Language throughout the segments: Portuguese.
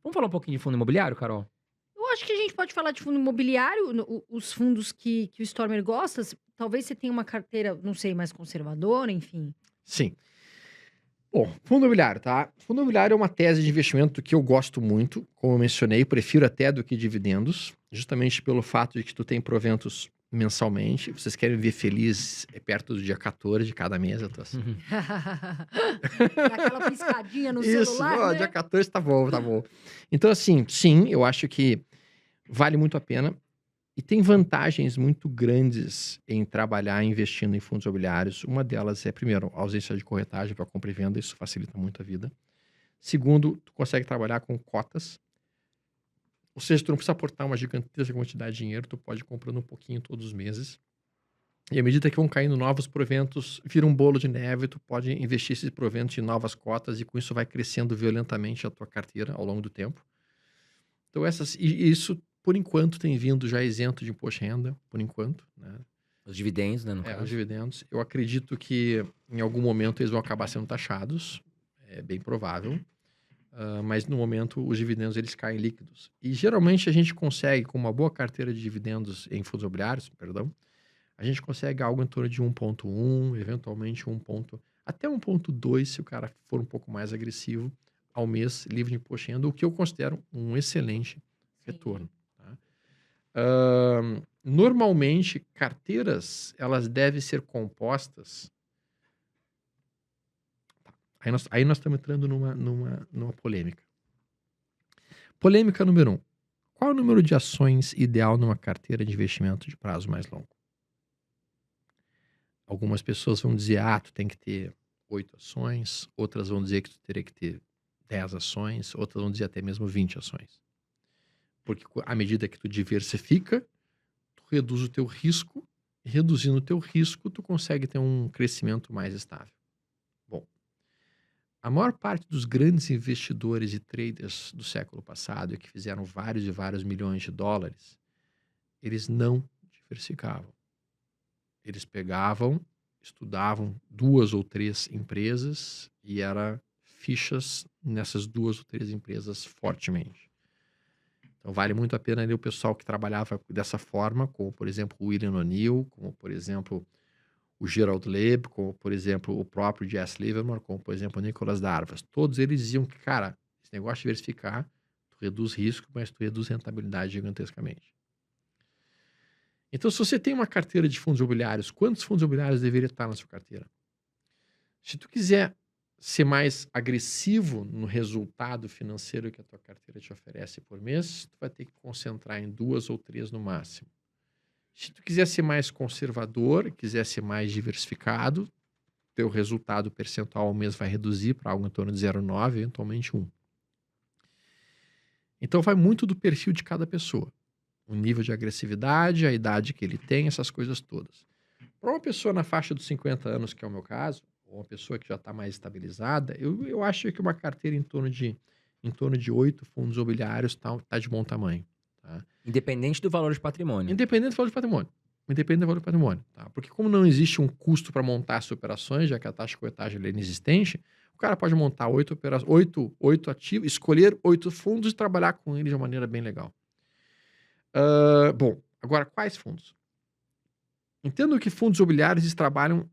Vamos falar um pouquinho de fundo imobiliário, Carol? Eu acho que a gente pode falar de fundo imobiliário, os fundos que o Stormer gosta, talvez você tenha uma carteira, não sei, mais conservadora, enfim. Sim. Bom, fundo imobiliário, tá? Fundo imobiliário é uma tese de investimento que eu gosto muito, como eu mencionei, prefiro até do que dividendos, justamente pelo fato de que tu tem proventos mensalmente, vocês querem me ver feliz perto do dia 14 de cada mês, eu tô assim. Dá aquela piscadinha no Isso, celular, ó, dia né? 14 tá bom, tá bom. Então, assim, sim, eu acho que vale muito a pena e tem vantagens muito grandes em trabalhar investindo em fundos imobiliários. Uma delas é, primeiro, a ausência de corretagem para compra e venda, isso facilita muito a vida. Segundo, tu consegue trabalhar com cotas, ou seja, tu não precisa aportar uma gigantesca quantidade de dinheiro, tu pode ir comprando um pouquinho todos os meses. E à medida que vão caindo novos proventos, vira um bolo de neve, tu pode investir esses proventos em novas cotas e com isso vai crescendo violentamente a tua carteira ao longo do tempo. Então e isso, por enquanto, tem vindo já isento de imposto de renda, por enquanto, né? Os dividendos, né, no Os caso. dividendos. Eu acredito que em algum momento eles vão acabar sendo taxados, é bem provável. Mas no momento os dividendos eles caem líquidos. E geralmente a gente consegue, com uma boa carteira de dividendos em fundos imobiliários, perdão, a gente consegue algo em torno de 1,1, eventualmente até 1,2 se o cara for um pouco mais agressivo ao mês livre de imposto de renda, o que eu considero um excelente Sim. retorno. Tá? Normalmente, carteiras elas devem ser compostas. Aí nós estamos entrando numa polêmica. Polêmica número 1. Qual é o número de ações ideal numa carteira de investimento de prazo mais longo? Algumas pessoas vão dizer, tu tem que ter 8 ações, outras vão dizer que tu teria que ter 10 ações, outras vão dizer até mesmo 20 ações. Porque à medida que tu diversifica, tu reduz o teu risco, e reduzindo o teu risco, tu consegue ter um crescimento mais estável. Bom, a maior parte dos grandes investidores e traders do século passado, e que fizeram vários e vários milhões de dólares, eles não diversificavam. Eles pegavam, estudavam 2 ou 3 empresas e era fichas nessas 2 ou 3 empresas fortemente. Então vale muito a pena ali o pessoal que trabalhava dessa forma, como por exemplo o William O'Neill, como por exemplo o Gerald Loeb, como por exemplo o próprio Jesse Livermore, como por exemplo o Nicolas Darvas. Todos eles diziam que, cara, esse negócio de diversificar, tu reduz risco, mas tu reduz rentabilidade gigantescamente. Então, se você tem uma carteira de fundos imobiliários, quantos fundos imobiliários deveria estar na sua carteira? Se tu quiser ser mais agressivo no resultado financeiro que a tua carteira te oferece por mês, tu vai ter que concentrar em 2 ou 3 no máximo. Se tu quiser ser mais conservador, quiser ser mais diversificado, teu resultado percentual ao mês vai reduzir para algo em torno de 0,9, eventualmente 1. Então vai muito do perfil de cada pessoa. O nível de agressividade, a idade que ele tem, essas coisas todas. Para uma pessoa na faixa dos 50 anos, que é o meu caso, ou uma pessoa que já está mais estabilizada, eu acho que uma carteira em torno de 8 fundos imobiliários tá de bom tamanho. Tá? Independente do valor de patrimônio. Independente do valor de patrimônio. Independente do valor de patrimônio. Tá? Porque como não existe um custo para montar essas operações, já que a taxa de corretagem é inexistente, o cara pode montar 8 ativos, escolher 8 fundos e trabalhar com eles de uma maneira bem legal. Bom, agora quais fundos? Entendo que fundos imobiliários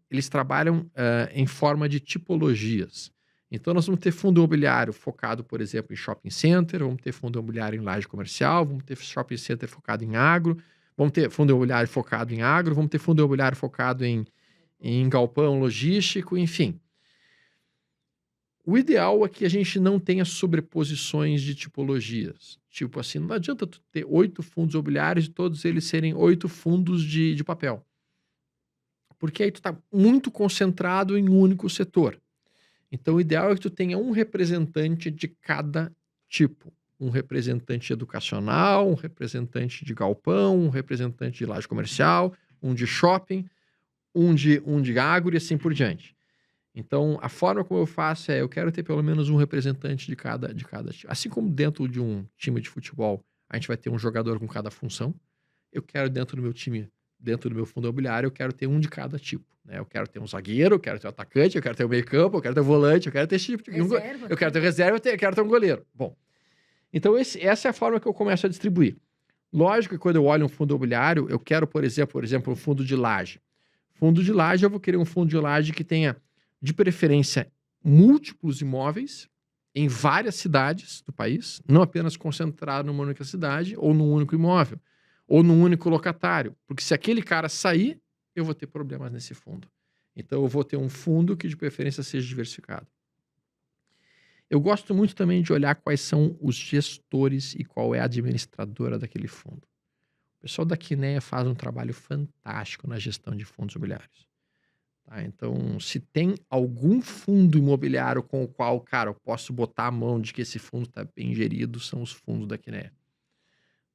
eles trabalham em forma de tipologias. Então, nós vamos ter fundo imobiliário focado, por exemplo, em shopping center, vamos ter fundo imobiliário em laje comercial, vamos ter shopping center focado em agro, vamos ter fundo imobiliário focado em agro, vamos ter fundo imobiliário focado em galpão logístico, enfim. O ideal é que a gente não tenha sobreposições de tipologias. Tipo assim, não adianta tu ter 8 fundos imobiliários e todos eles serem 8 fundos de papel. Porque aí tu tá muito concentrado em um único setor. Então, o ideal é que tu tenha um representante de cada tipo. Um representante educacional, um representante de galpão, um representante de laje comercial, um de shopping, um de agro e assim por diante. Então, a forma como eu faço eu quero ter pelo menos um representante de cada tipo. Assim como dentro de um time de futebol, a gente vai ter um jogador com cada função, eu quero dentro do meu time, dentro do meu fundo imobiliário, eu quero ter um de cada tipo, né? Eu quero ter um zagueiro, eu quero ter um atacante, eu quero ter um meio campo, eu quero ter um volante, eu quero ter esse tipo de... Reserva, Eu quero ter tudo. reserva, eu quero ter um goleiro. Bom, Então, essa é a forma que eu começo a distribuir. Lógico que quando eu olho um fundo imobiliário, eu quero, por exemplo, um fundo de laje. Fundo de laje, eu vou querer um fundo de laje que tenha, de preferência, múltiplos imóveis em várias cidades do país, não apenas concentrado numa única cidade ou num único imóvel, ou num único locatário. Porque se aquele cara sair, eu vou ter problemas nesse fundo. Então, eu vou ter um fundo que, de preferência, seja diversificado. Eu gosto muito também de olhar quais são os gestores e qual é a administradora daquele fundo. O pessoal da Quineia faz um trabalho fantástico na gestão de fundos imobiliários. Tá? Então, se tem algum fundo imobiliário com o qual, cara, eu posso botar a mão de que esse fundo está bem gerido, são os fundos da Quineia.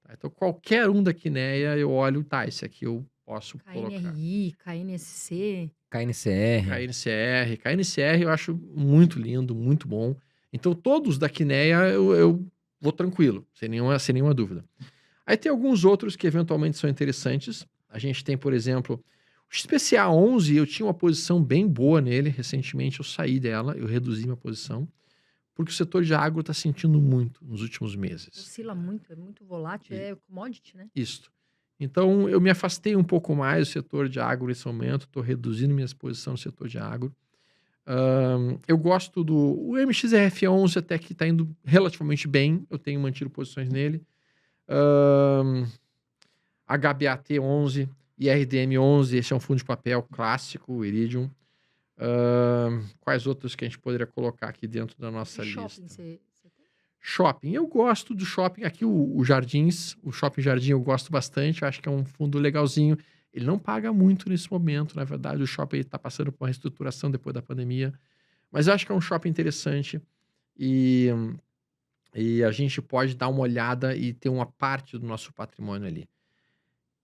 Tá? Então, qualquer um da Quineia, eu olho, tá, esse aqui eu posso colocar. KNRI, KNSC. KNCR. KNCR eu acho muito lindo, muito bom. Então, todos da Quineia eu vou tranquilo, sem nenhuma dúvida. Aí tem alguns outros que eventualmente são interessantes. A gente tem, por exemplo, o XPCA 11, eu tinha uma posição bem boa nele. Recentemente eu saí dela, eu reduzi minha posição, porque o setor de agro está sentindo muito nos últimos meses. Oscila muito, é muito volátil, é commodity, né? Isso. Então, eu me afastei um pouco mais do setor de agro nesse momento, estou reduzindo minha exposição no setor de agro. Eu gosto o MXRF11 até que está indo relativamente bem, eu tenho mantido posições nele. HBAT11 e RDM11, esse é um fundo de papel clássico, o Iridium. Quais outros que a gente poderia colocar aqui dentro da nossa lista? Shopping, você tem? Shopping, eu gosto do shopping. Aqui o Jardins, o Shopping Jardim eu gosto bastante, eu acho que é um fundo legalzinho. Ele não paga muito nesse momento, na verdade o shopping está passando por uma reestruturação depois da pandemia, mas eu acho que é um shopping interessante e a gente pode dar uma olhada e ter uma parte do nosso patrimônio ali.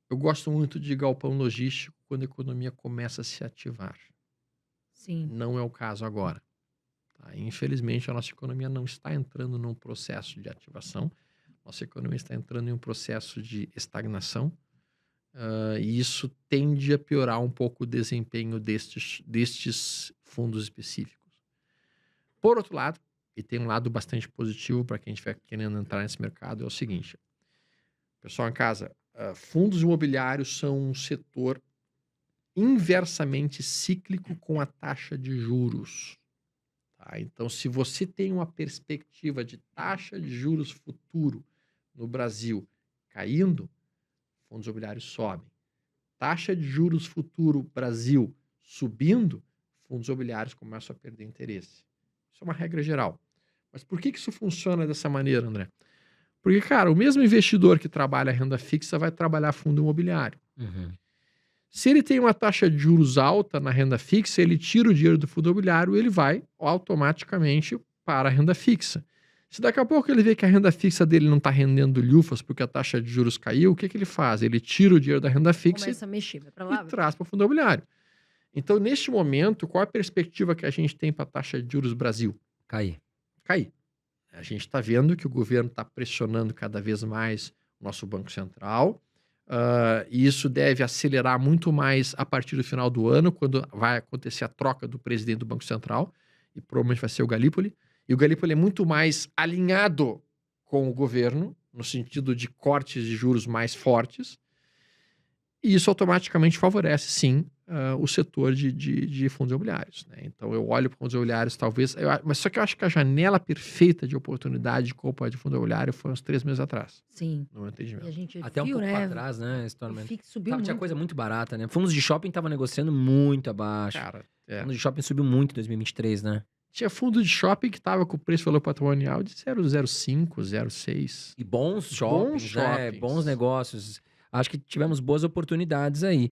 Eu gosto muito de galpão logístico quando a economia começa a se ativar. Sim. Não é o caso agora. Tá? Infelizmente, a nossa economia não está entrando num processo de ativação. Nossa economia está entrando em um processo de estagnação. E isso tende a piorar um pouco o desempenho destes fundos específicos. Por outro lado, e tem um lado bastante positivo para quem estiver querendo entrar nesse mercado, é o seguinte. Pessoal em casa, fundos imobiliários são um setor inversamente cíclico com a taxa de juros. Tá? Então, se você tem uma perspectiva de taxa de juros futuro no Brasil caindo, fundos imobiliários sobem. Taxa de juros futuro Brasil subindo, fundos imobiliários começam a perder interesse. Isso é uma regra geral. Mas por que isso funciona dessa maneira, André? Porque, cara, o mesmo investidor que trabalha renda fixa vai trabalhar fundo imobiliário. Uhum. Se ele tem uma taxa de juros alta na renda fixa, ele tira o dinheiro do fundo imobiliário e ele vai automaticamente para a renda fixa. Se daqui a pouco ele vê que a renda fixa dele não está rendendo lufas porque a taxa de juros caiu, o que ele faz? Ele tira o dinheiro da renda fixa Começa a mexer, vai pra lá, e traz para o fundo imobiliário. Então, neste momento, qual a perspectiva que a gente tem para a taxa de juros Brasil? Cair. A gente está vendo que o governo está pressionando cada vez mais o nosso Banco Central, e isso deve acelerar muito mais a partir do final do ano, quando vai acontecer a troca do presidente do Banco Central, e provavelmente vai ser o Gallipoli. E o Gallipoli é muito mais alinhado com o governo, no sentido de cortes de juros mais fortes, e isso automaticamente favorece, sim, o setor de fundos imobiliários. Né? Então, eu olho para fundos imobiliários, talvez... mas só que eu acho que a janela perfeita de oportunidade de compra de fundo imobiliário foi uns 3 meses atrás. Sim. No meu entendimento. E a gente Até um viu, pouco né? pra trás, né? O FIX subiu Tinha muito. coisa muito barata, né? Fundos de shopping estavam negociando muito abaixo. Cara, Fundos de shopping subiu muito em 2023, né? tinha fundo de shopping que estava com o preço valor patrimonial de 0,05, 0,6. E bons shoppings, né? shoppings. Bons negócios. Acho que tivemos boas oportunidades aí.